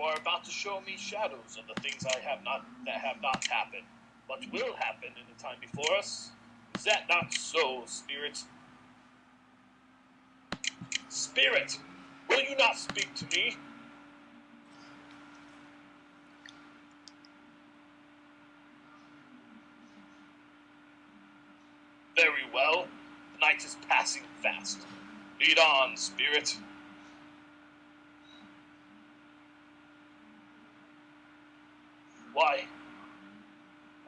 are about to show me shadows of the things that have not happened, but will happen in the time before us. Is that not so, Spirit? Spirit, will you not speak to me? Very well. The night is passing fast. Lead on, Spirit. Why,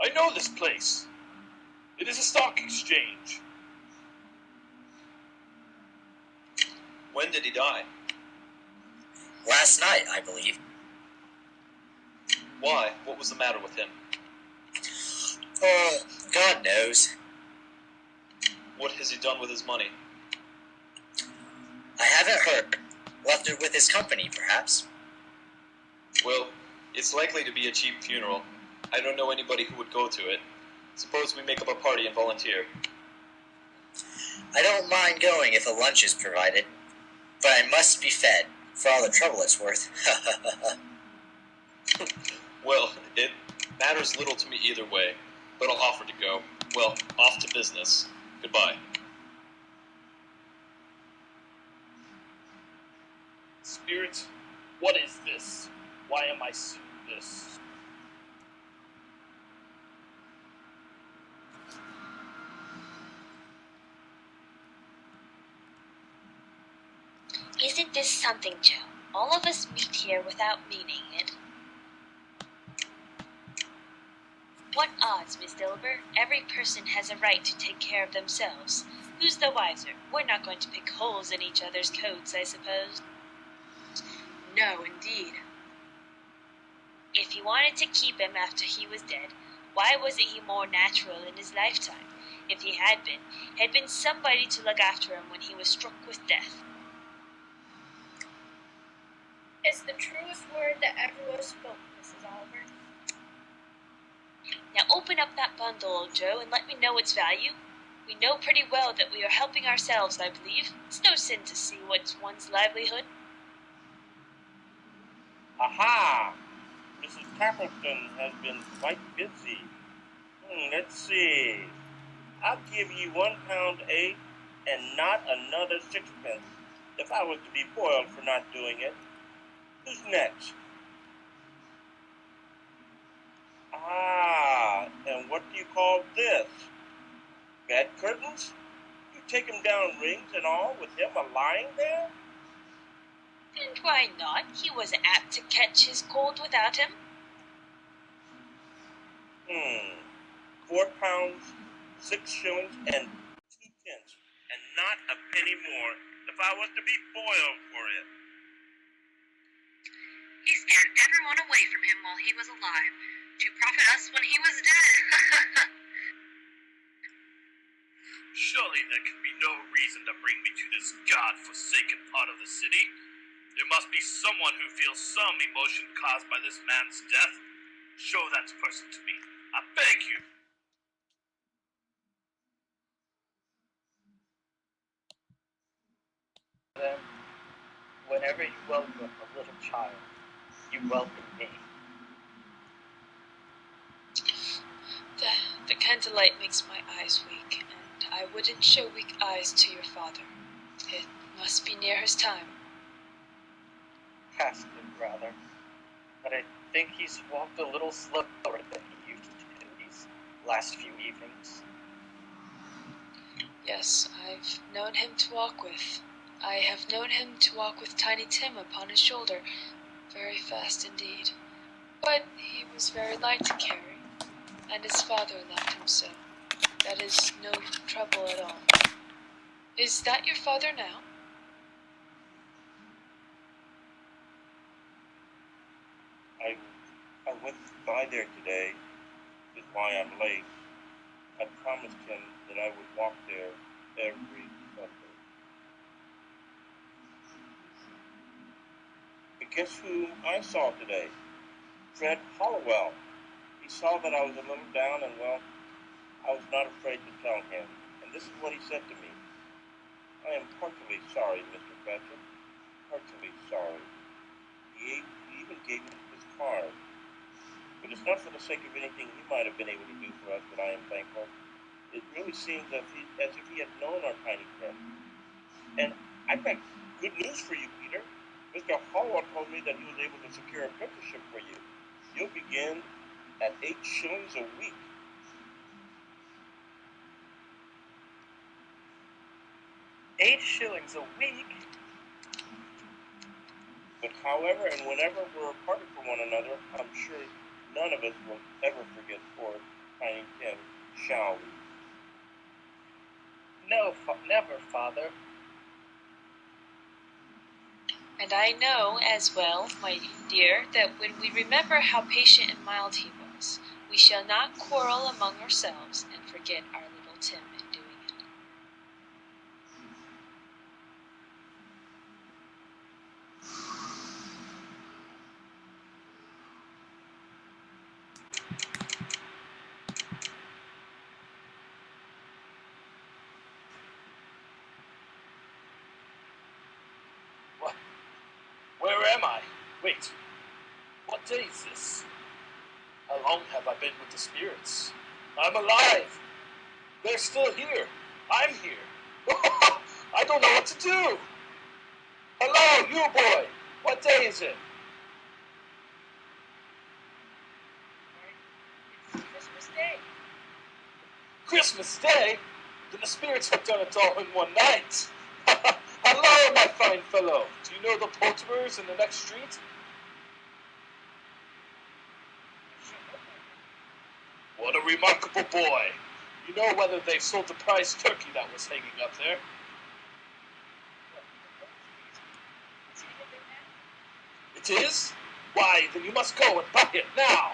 I know this place. It is a stock exchange. When did he die? Last night, I believe. Why? What was the matter with him? Oh, God knows. What has he done with his money? I haven't heard. Left it with his company, perhaps. Well, it's likely to be a cheap funeral. I don't know anybody who would go to it. Suppose we make up a party and volunteer. I don't mind going if a lunch is provided, but I must be fed, for all the trouble it's worth. Well, it matters little to me either way, but I'll offer to go. Well, off to business. Goodbye. Spirit, what is this? Why am I seeing this? Isn't this something, Joe? All of us meet here without meaning it. What odds, Miss Dilber? Every person has a right to take care of themselves. Who's the wiser? We're not going to pick holes in each other's coats, I suppose. No, indeed. If he wanted to keep him after he was dead, why wasn't he more natural in his lifetime? If he had been somebody to look after him when he was struck with death. It's the truest word that ever was spoken, Mrs. Oliver. Now open up that bundle, old Joe, and let me know its value. We know pretty well that we are helping ourselves, I believe. It's no sin to see what's one's livelihood. Aha! Mrs. Tappleton has been quite busy. Let's see. I'll give you £1.08 and not another sixpence if I was to be boiled for not doing it. Who's next? Ah, and what do you call this? Bed curtains? You take him down rings and all with him a-lying there? And why not? He was apt to catch his cold without him. £4, 6 shillings, and 2 pence, and not a penny more if I was to be boiled for it. He scared everyone away from him while he was alive, to profit us when he was dead. Surely there can be no reason to bring me to this God-forsaken part of the city. There must be someone who feels some emotion caused by this man's death. Show that person to me. I beg you. Then, whenever you welcome a little child, you welcome me. The candlelight makes my eyes weak, and I wouldn't show weak eyes to your father. It must be near his time. Past it, rather. But I think he's walked a little slower than he used to these last few evenings. Yes, I've known him to walk with. I have known him to walk with Tiny Tim upon his shoulder, very fast indeed. But he was very light to carry, and his father left him so. That is no trouble at all. Is that your father now? I went by there today, is why I'm late. I promised him that I would walk there every Sunday. And guess who I saw today? Fred Hollowell. He saw that I was a little down and, well, I was not afraid to tell him. And this is what he said to me. I am heartily sorry, Mr. Fletcher. Heartily sorry. He even gave me this card. But it's not for the sake of anything he might have been able to do for us that I am thankful. It really seems as if he had known our Tiny Tim. And I've got good news for you, Peter. Mr. Howard told me that he was able to secure an apprenticeship for you. You'll begin at 8 shillings a week. 8 shillings a week? But however and whenever we're parted from one another, I'm sure none of us will ever forget poor Tiny Tim, shall we? No, never, Father. And I know as well, my dear, that when we remember how patient and mild he was, we shall not quarrel among ourselves and forget our little Tim in doing it. What? Where am I? Wait. What day is this? How long have I been with the spirits? I'm alive! They're still here! I'm here! I don't know what to do! Hello, you boy! What day is it? It's Christmas Day. Christmas Day? Then the spirits have done it all in one night! Hello, my fine fellow! Do you know the poulterers in the next street? What a remarkable boy! You know whether they sold the prize turkey that was hanging up there? It is? Why, then you must go and buy it now!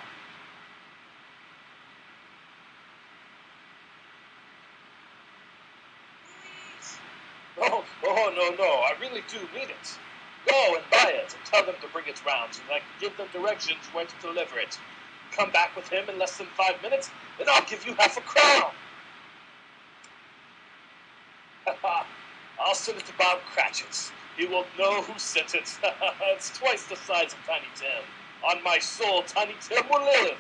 Oh, no, I really do mean it. Go and buy it and tell them to bring it round so that I can give them directions where to deliver it. Come back with him in less than 5 minutes, and I'll give you half a crown. I'll send it to Bob Cratchit's. He won't know who sent it. It's twice the size of Tiny Tim. On my soul, Tiny Tim will live.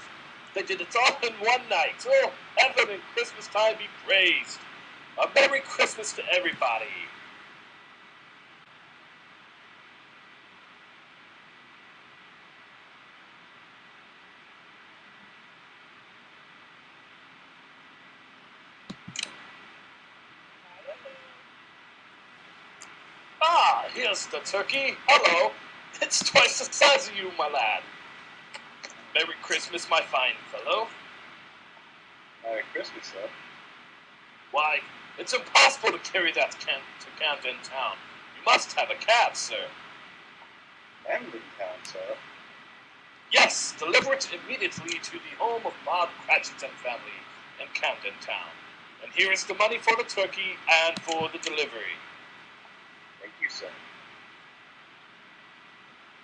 They did it all in one night. Oh, heaven and Christmas time be praised. A Merry Christmas to everybody. Ah, here's the turkey. Hello. It's twice the size of you, my lad. Merry Christmas, my fine fellow. Merry Christmas, sir. Why, it's impossible to carry that to Camden Town. You must have a cab, sir. Camden Town, sir. Yes, deliver it immediately to the home of Bob Cratchit and family in Camden Town. And here is the money for the turkey and for the delivery. Thank you, sir.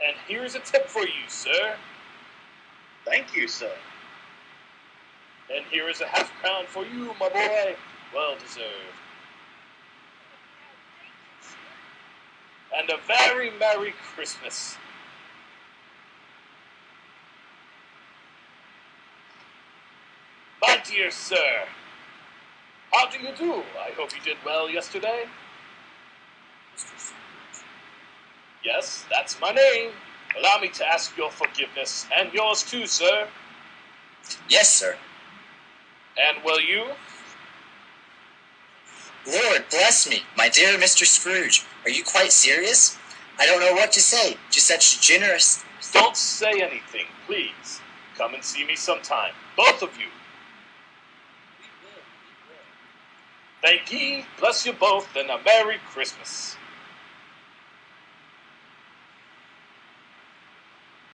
And here's a tip for you, sir. Thank you, sir. And here is a half-crown for you, my boy. Well deserved. And a very Merry Christmas. My dear sir, how do you do? I hope you did well yesterday. Yes, that's my name. Allow me to ask your forgiveness, and yours too, sir. Yes, sir. And will you? Lord bless me, my dear Mr. Scrooge. Are you quite serious? I don't know what to say. Just such generous... Don't say anything, please. Come and see me sometime, both of you. Thank ye, bless you both, and a Merry Christmas.